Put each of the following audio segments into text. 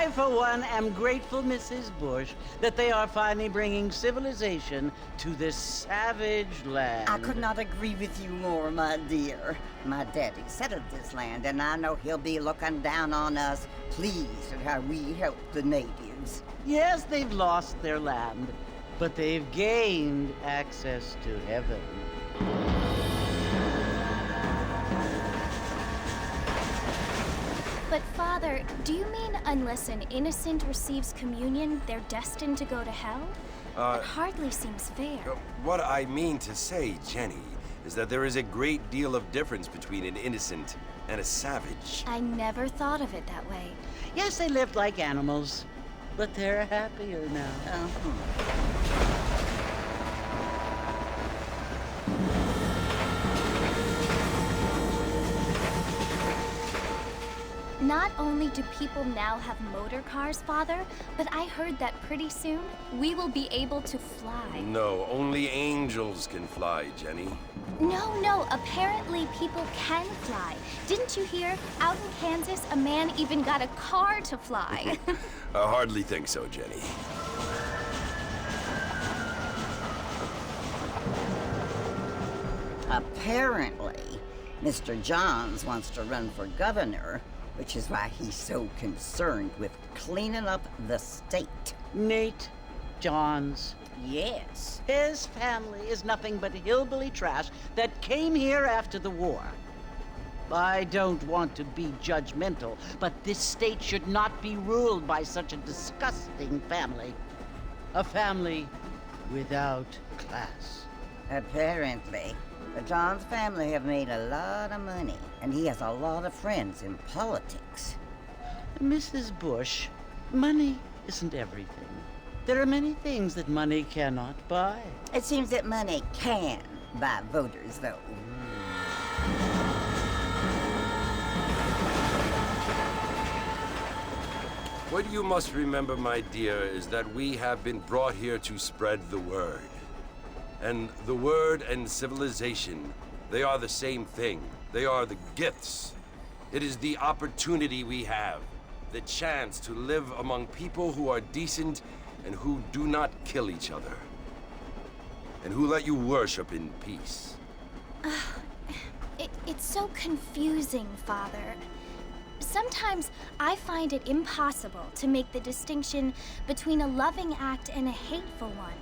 I, for one, am grateful, Mrs. Bush, that they are finally bringing civilization to this savage land. I could not agree with you more, my dear. My daddy settled this land, and I know he'll be looking down on us, pleased at how we help the natives. Yes, they've lost their land, but they've gained access to heaven. But Father, do you mean unless an innocent receives communion, they're destined to go to hell? That hardly seems fair. What I mean to say, Jenny, is that there is a great deal of difference between an innocent and a savage. I never thought of it that way. Yes, they lived like animals, but they're happier now. Not only do people now have motor cars, Father, but I heard that pretty soon we will be able to fly. No, only angels can fly, Jenny. No, apparently people can fly. Didn't you hear? Out in Kansas, a man even got a car to fly. I hardly think so, Jenny. Apparently, Mr. Johns wants to run for governor, which is why he's so concerned with cleaning up the state. Nate Johns. Yes. His family is nothing but hillbilly trash that came here after the war. I don't want to be judgmental, but this state should not be ruled by such a disgusting family. A family without class. Apparently. The Johns family have made a lot of money, and he has a lot of friends in politics. Mrs. Bush, money isn't everything. There are many things that money cannot buy. It seems that money can buy voters, though. What you must remember, my dear, is that we have been brought here to spread the word. And the word and civilization, they are the same thing. They are the gifts. It is the opportunity we have, the chance to live among people who are decent and who do not kill each other, and who let you worship in peace. It's so confusing, Father. Sometimes I find it impossible to make the distinction between a loving act and a hateful one.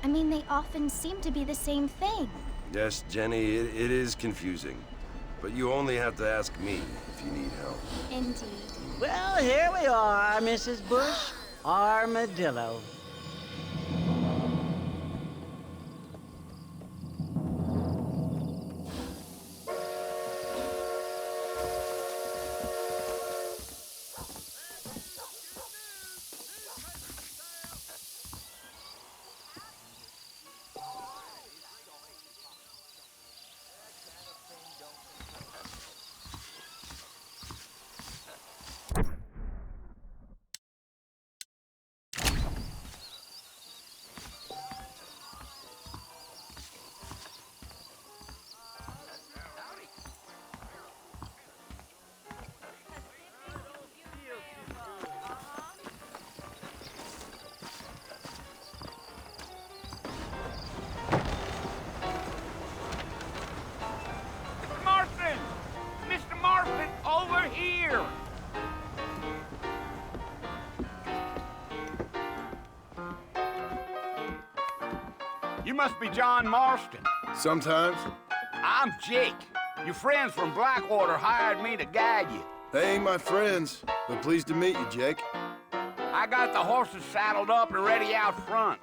I mean, they often seem to be the same thing. Yes, Jenny, it is confusing. But you only have to ask me if you need help. Indeed. Well, here we are, Mrs. Bush. Armadillo. You must be John Marston. Sometimes. I'm Jake. Your friends from Blackwater hired me to guide you. They ain't my friends, but pleased to meet you, Jake. I got the horses saddled up and ready out front.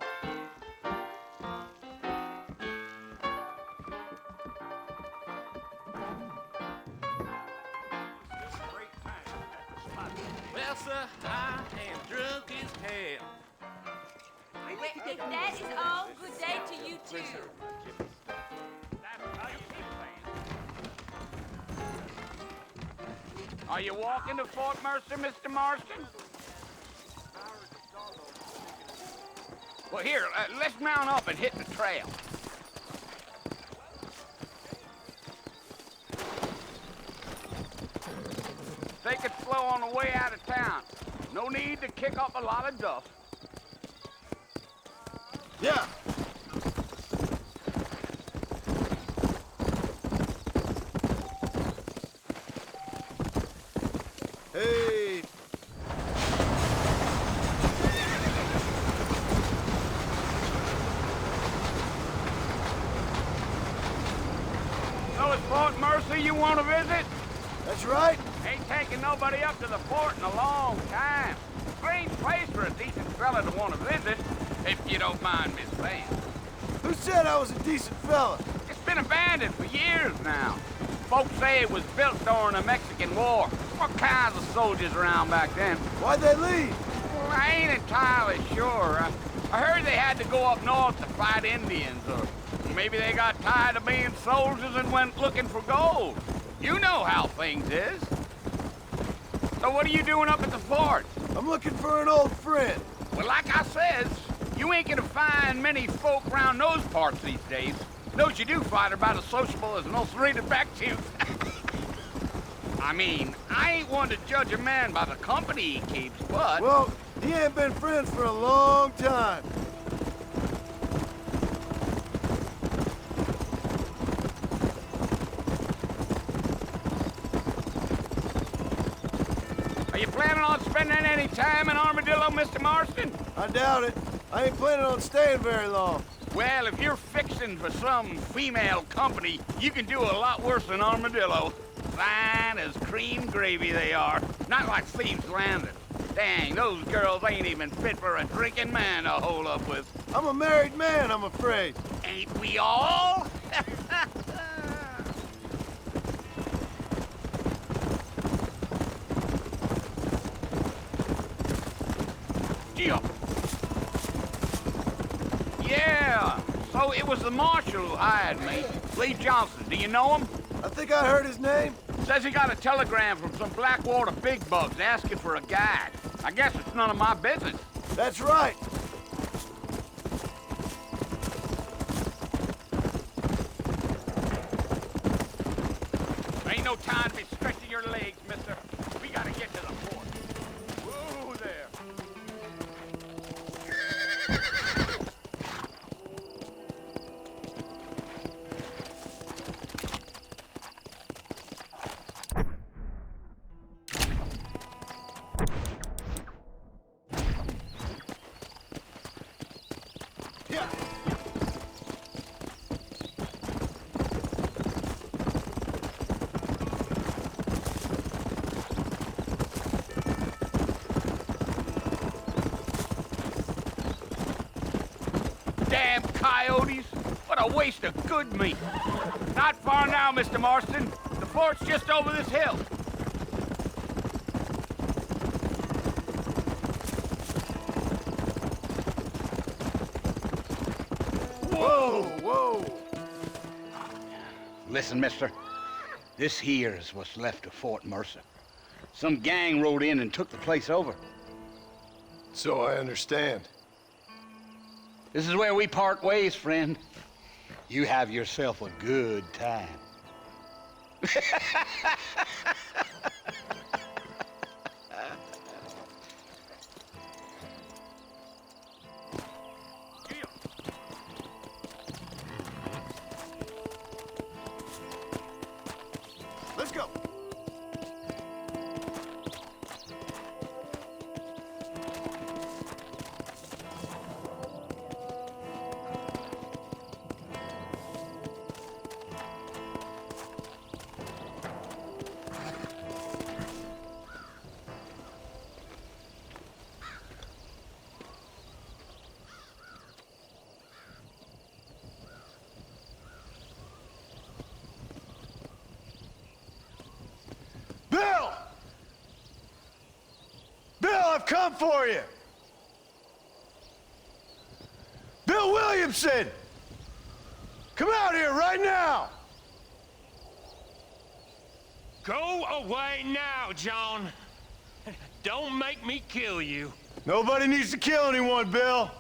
Well, sir, I am drunk as hell. If that is all, good day to you too. Are you walking to Fort Mercer, Mr. Marston? Well, here, let's mount up and hit the trail. Take it slow on the way out of town. No need to kick up a lot of dust. Yeah. Hey. So it's Fort Mercy you want to visit? That's right. Ain't taking nobody up to the fort in a long time. Strange place for a decent fella to want to visit, if you don't mind me saying. Who said I was a decent fella? It's been abandoned for years now. Folks say it was built during the Mexican War. What kinds of soldiers around back then? Why'd they leave? Well, I ain't entirely sure. I heard they had to go up north to fight Indians, or maybe they got tired of being soldiers and went looking for gold. You know how things is. So what are you doing up at the fort? I'm looking for an old friend. Well, like I says, you ain't gonna find many folk around those parts these days. Those you do find are about as sociable as an ulcerated back tooth. I mean, I ain't one to judge a man by the company he keeps, but... Well, he ain't been friends for a long time. Are you planning on spending any time in Armadillo, Mr. Marston? I doubt it. I ain't planning on staying very long. Well, if you're fixing for some female company, you can do a lot worse than Armadillo. Fine as cream gravy they are. Not like Thieves' Landing. Dang, those girls ain't even fit for a drinking man to hole up with. I'm a married man, I'm afraid. Ain't we all? Yeah, so it was the marshal who hired me. Lee Johnson, do you know him? I think I heard his name. Says he got a telegram from some Blackwater big bugs asking for a guide. I guess it's none of my business. That's right. Ain't no time to be stretching your legs, mister. We gotta get to the fort. Whoa there. Yeah. Damn coyotes! What a waste of good meat. Not far now, Mr. Marston. The fort's just over this hill. Whoa, whoa. Listen, mister. This here is what's left of Fort Mercer. Some gang rode in and took the place over. So I understand. This is where we part ways, friend. You have yourself a good time. Let's go. Bill! Bill, I've come for you! Bill Williamson! Come out here right now! Go away now, John. Don't make me kill you. Nobody needs to kill anyone, Bill.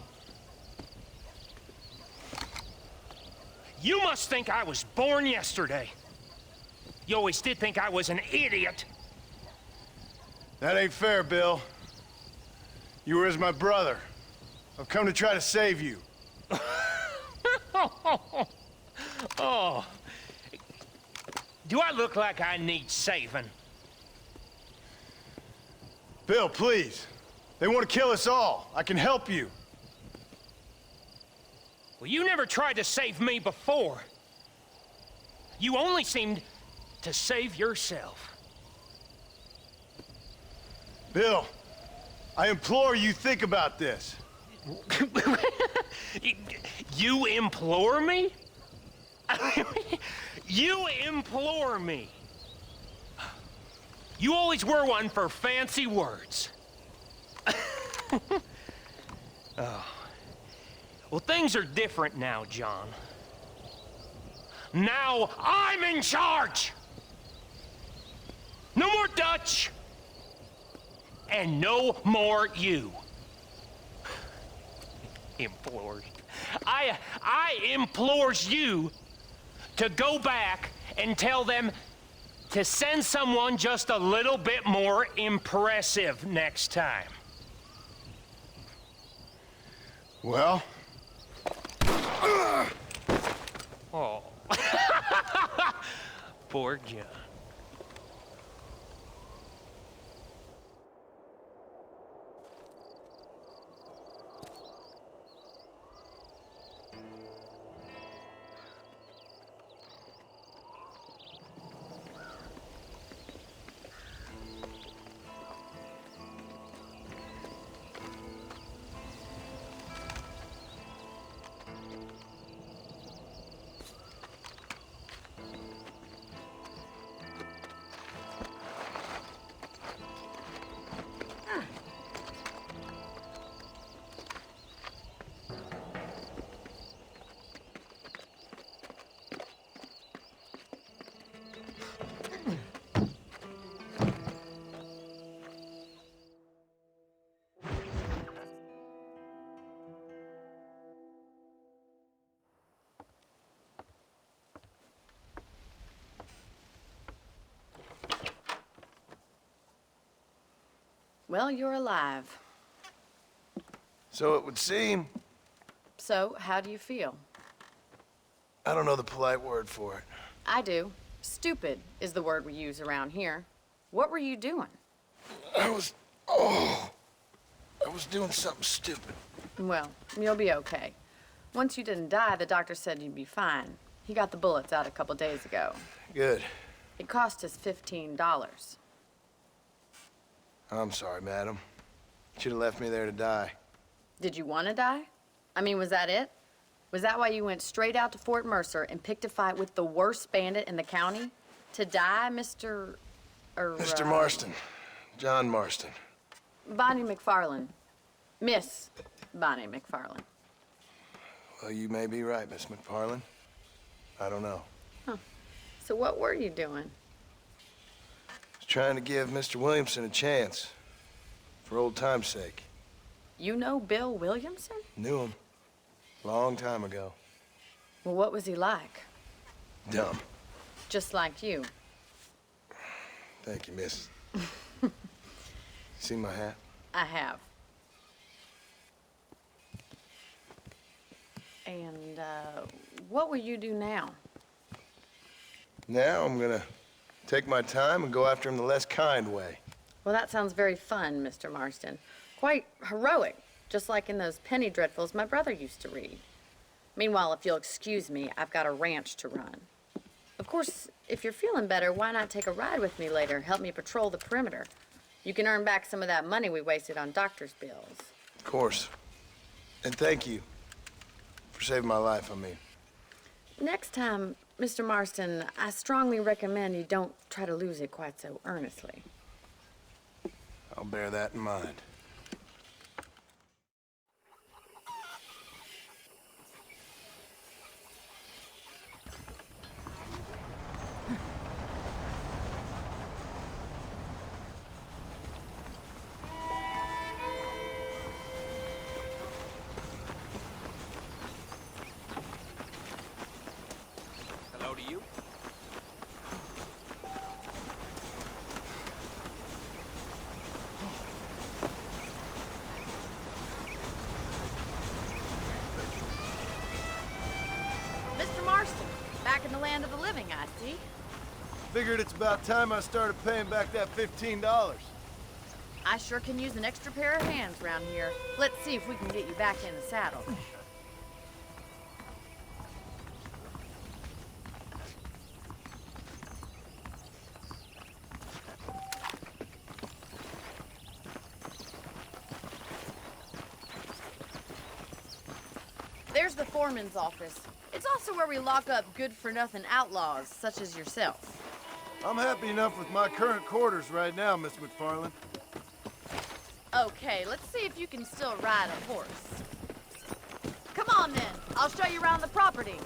You must think I was born yesterday. You always did think I was an idiot. That ain't fair, Bill. You were as my brother. I've come to try to save you. Oh. Do I look like I need saving? Bill, please. They want to kill us all. I can help you. Well, you never tried to save me before. You only seemed to save yourself. Bill, I implore you, think about this. You implore me? You implore me. You always were one for fancy words. Oh. Well, things are different now, John. Now I'm in charge! No more Dutch! And no more you. Implores. I implores you to go back and tell them to send someone just a little bit more impressive next time. Well? Oh. Poor John. Well, you're alive. So it would seem. So, how do you feel? I don't know the polite word for it. I do. Stupid is the word we use around here. What were you doing? I was doing something stupid. Well, you'll be okay. Once you didn't die, the doctor said you'd be fine. He got the bullets out a couple days ago. Good. It cost us $15. I'm sorry, madam. Should have left me there to die. Did you want to die? I mean, was that it? Was that why you went straight out to Fort Mercer and picked a fight with the worst bandit in the county? To die, Mr. Mr. Marston. John Marston. Bonnie McFarland. Miss Bonnie McFarland. Well, you may be right, Miss McFarland. I don't know. Huh. So what were you doing? I was trying to give Mr. Williamson a chance. For old time's sake. You know Bill Williamson? Knew him. Long time ago. Well, what was he like? Dumb. Just like you. Thank you, miss. See my hat? I have. And, what will you do now? Now I'm gonna take my time and go after him the less kind way. Well, that sounds very fun, Mr. Marston. Quite heroic, just like in those penny dreadfuls my brother used to read. Meanwhile, if you'll excuse me, I've got a ranch to run. Of course, if you're feeling better, why not take a ride with me later? Help me patrol the perimeter. You can earn back some of that money we wasted on doctor's bills. Of course. And thank you for saving my life, I mean. Next time, Mr. Marston, I strongly recommend you don't try to lose it quite so earnestly. I'll bear that in mind. Hello to you. land of the living, I see. Figured it's about time I started paying back that $15. I sure can use an extra pair of hands around here. Let's see if we can get you back in the saddle. There's the foreman's office. It's also where we lock up good-for-nothing outlaws, such as yourself. I'm happy enough with my current quarters right now, Miss McFarland. Okay, let's see if you can still ride a horse. Come on, then. I'll show you around the property.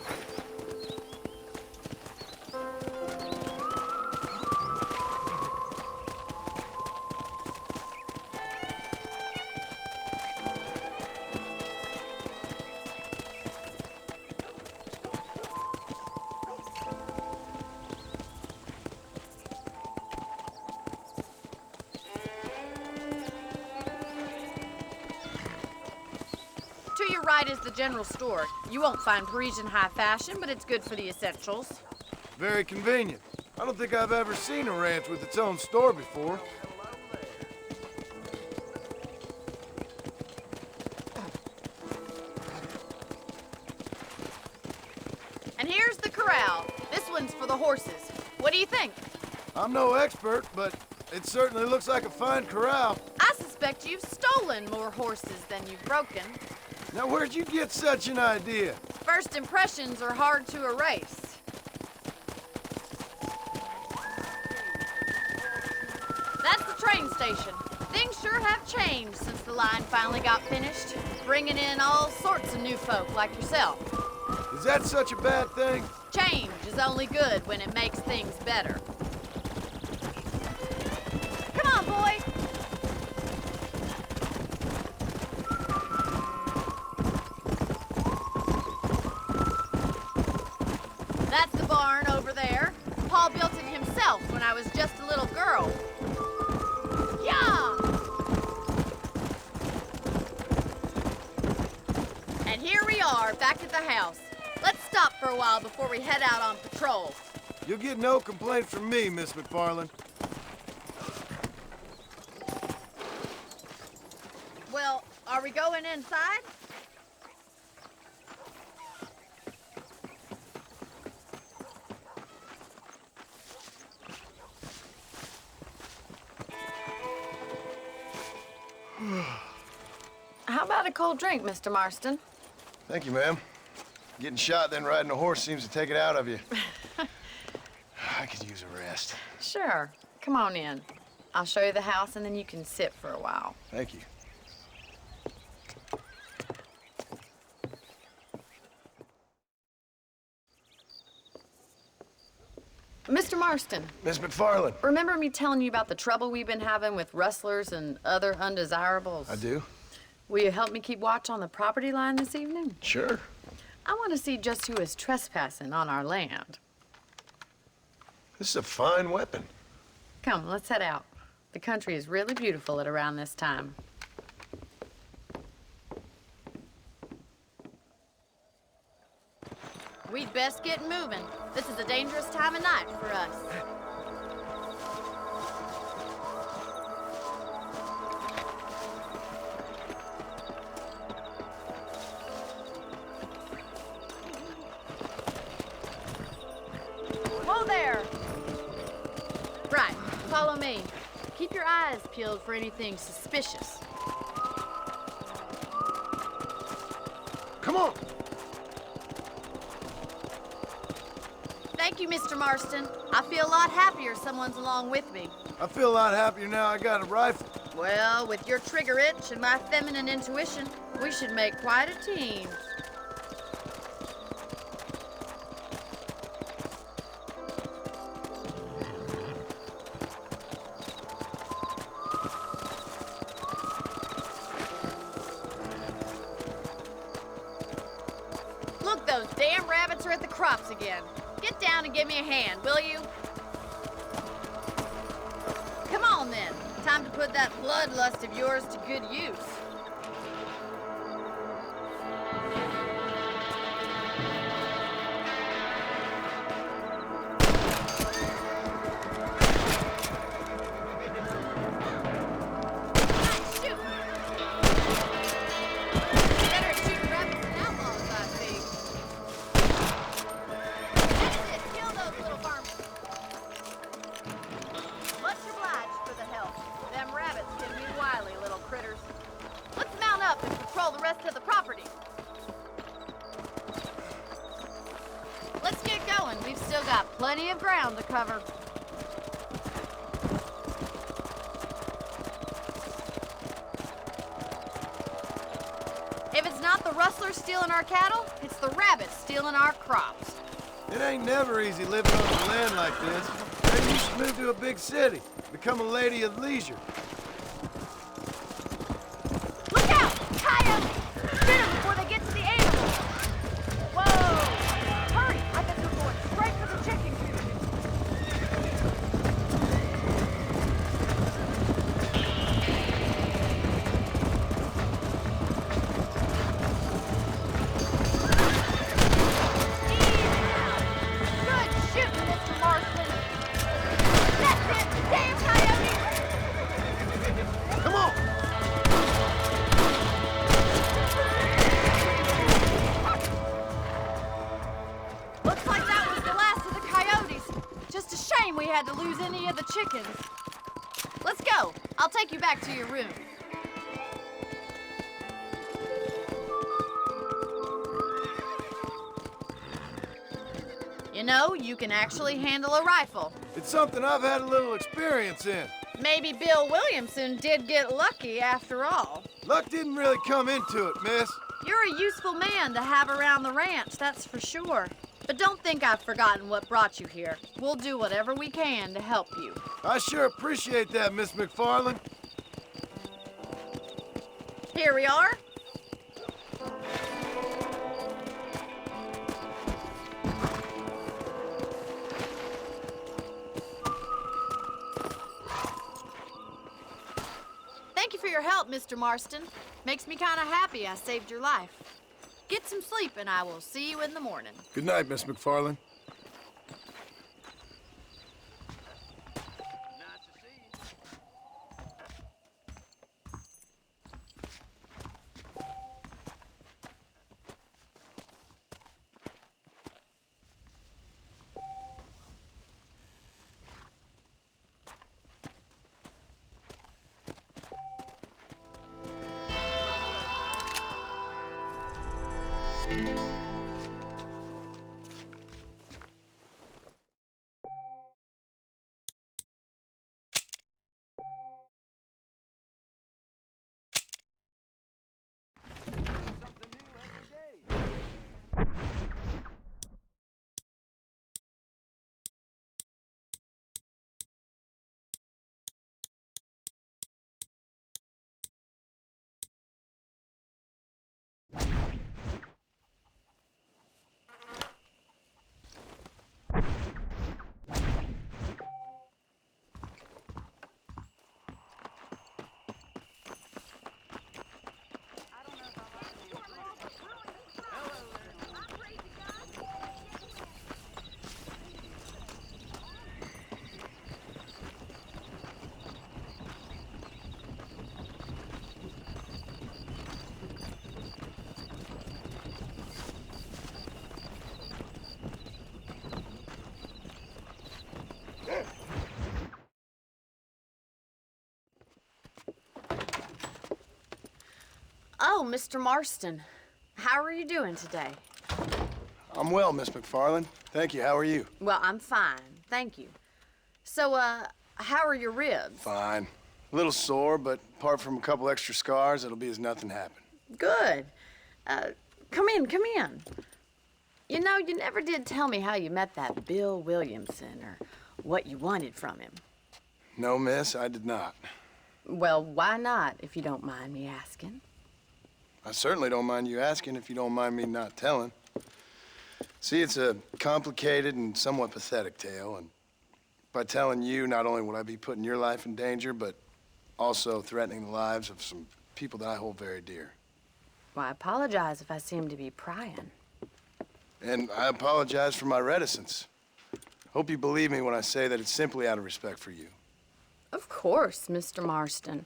To your right is the general store. You won't find Parisian high fashion, but it's good for the essentials. Very convenient. I don't think I've ever seen a ranch with its own store before. And here's the corral. This one's for the horses. What do you think? I'm no expert, but it certainly looks like a fine corral. I suspect you've stolen more horses than you've broken. Now, where'd you get such an idea? First impressions are hard to erase. That's the train station. Things sure have changed since the line finally got finished, bringing in all sorts of new folk like yourself. Is that such a bad thing? Change is only good when it makes things better. Come on, boy! That's the barn over there. Paul built it himself when I was just a little girl. Yeah! And here we are, back at the house. Let's stop for a while before we head out on patrol. You'll get no complaint from me, Miss McFarland. Well, are we going inside? How about a cold drink, Mr. Marston? Thank you, ma'am. Getting shot, then riding a horse seems to take it out of you. I could use a rest. Sure. Come on in. I'll show you the house, and then you can sit for a while. Thank you. Mr. Marston, Miss McFarland. remember me telling you about the trouble we've been having with rustlers and other undesirables? I do. Will you help me keep watch on the property line this evening? Sure. I want to see just who is trespassing on our land. This is a fine weapon. Come, let's head out. The country is really beautiful at around this time. We'd best get moving. This is a dangerous time of night for us. Whoa there! Right, follow me. Keep your eyes peeled for anything suspicious. Come on. Thank you, Mr. Marston. I feel a lot happier someone's along with me. I feel a lot happier now I got a rifle. Well, with your trigger itch and my feminine intuition, we should make quite a team. Look, those damn rabbits are at the crops again. Get down and give me a hand, will you? Come on, then. Time to put that bloodlust of yours to good use. plenty of ground to cover. If it's not the rustlers stealing our cattle, it's the rabbits stealing our crops. It ain't never easy living on the land like this. Maybe you should move to a big city, become a lady of leisure. Look out! Coyotes! Get them before they get to the animals! Whoa! Hurry! I bet they're going straight for the chicken coop. Good shooting, Mr. Marston! That's it! Damn coyotes! Come on! Looks like that was the last of the coyotes. Just a shame we had to lose any of the chickens. Let's go. I'll take you back to your room. You know, you can actually handle a rifle. It's something I've had a little experience in. Maybe Bill Williamson did get lucky after all. Luck didn't really come into it, miss. You're a useful man to have around the ranch, that's for sure. But don't think I've forgotten what brought you here. We'll do whatever we can to help you. I sure appreciate that, Miss McFarland. Here we are. Thank you for your help, Mr. Marston. Makes me kind of happy I saved your life. Get some sleep and I will see you in the morning. Good night, Miss McFarland. Oh, Mr. Marston. How are you doing today? I'm well, Miss McFarland. Thank you. How are you? Well, I'm fine. Thank you. So, how are your ribs? Fine. A little sore, but apart from a couple extra scars, it'll be as nothing happened. Good. Come in, come in. You know, you never did tell me how you met that Bill Williamson or what you wanted from him. No, miss, I did not. Well, why not, if you don't mind me asking? I certainly don't mind you asking if you don't mind me not telling. See, it's a complicated and somewhat pathetic tale, and by telling you, not only would I be putting your life in danger, but also threatening the lives of some people that I hold very dear. Well, I apologize if I seem to be prying. And I apologize for my reticence. Hope you believe me when I say that it's simply out of respect for you. Of course, Mr. Marston.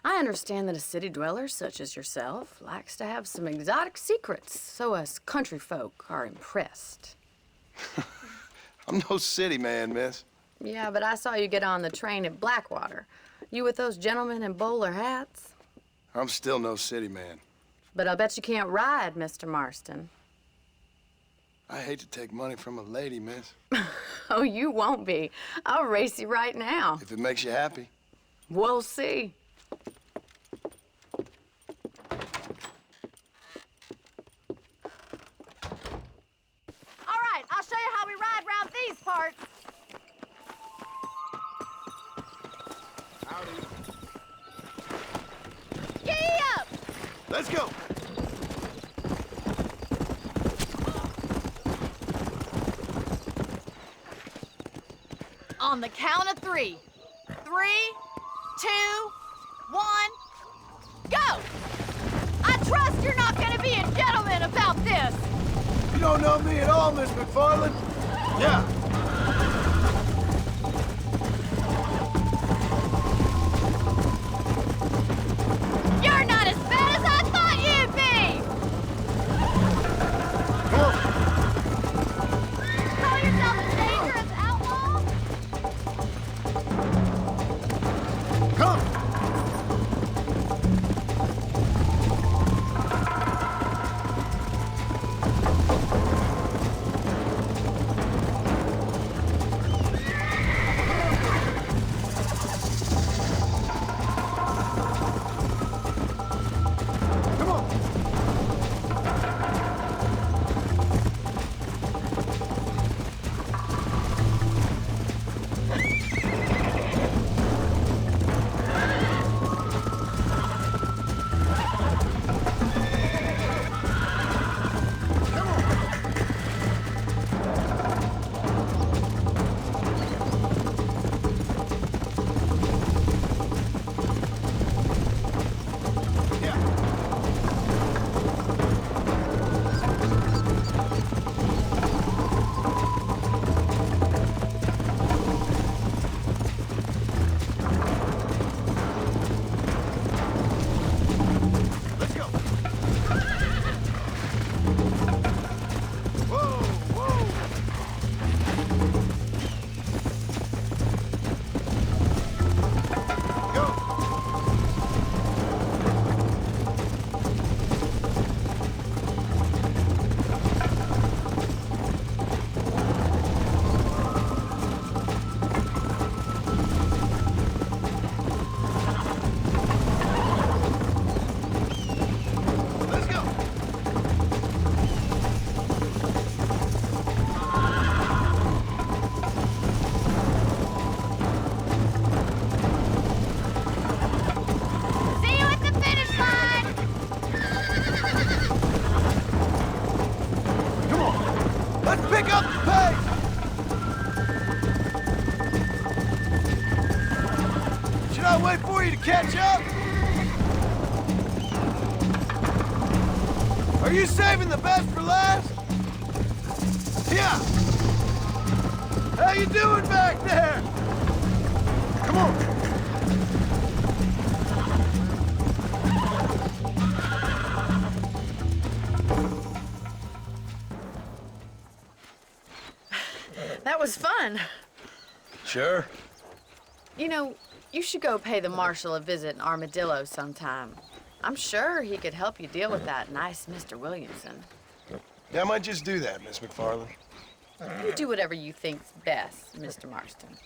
I understand that a city dweller such as yourself likes to have some exotic secrets, so us country folk are impressed. I'm no city man, miss. Yeah, but I saw you get on the train at Blackwater. You with those gentlemen in bowler hats? I'm still no city man. But I'll bet you can't ride, Mr. Marston. I hate to take money from a lady, miss. Oh, you won't be. I'll race you right now. If it makes you happy. We'll see. All right, I'll show you how we ride around these parts. Howdy. Giddy up! Let's go. On the count of 3. 3, 2, 1, go! I trust you're not gonna be a gentleman about this. You don't know me at all, Miss McFarland. Yeah. You're not as bad as I thought you'd be! Call yourself a dangerous outlaw? Come. See you at the finish line! Come on. Let's pick up the pace. Should I wait for you to catch up? Are you saving the best for last? Yeah. How you doing back there? Come on. That was fun. Sure. You know, you should go pay the marshal a visit in Armadillo sometime. I'm sure he could help you deal with that nice Mr. Williamson. Yeah, I might just do that, Miss McFarland. You do whatever you think's best, Mr. Marston.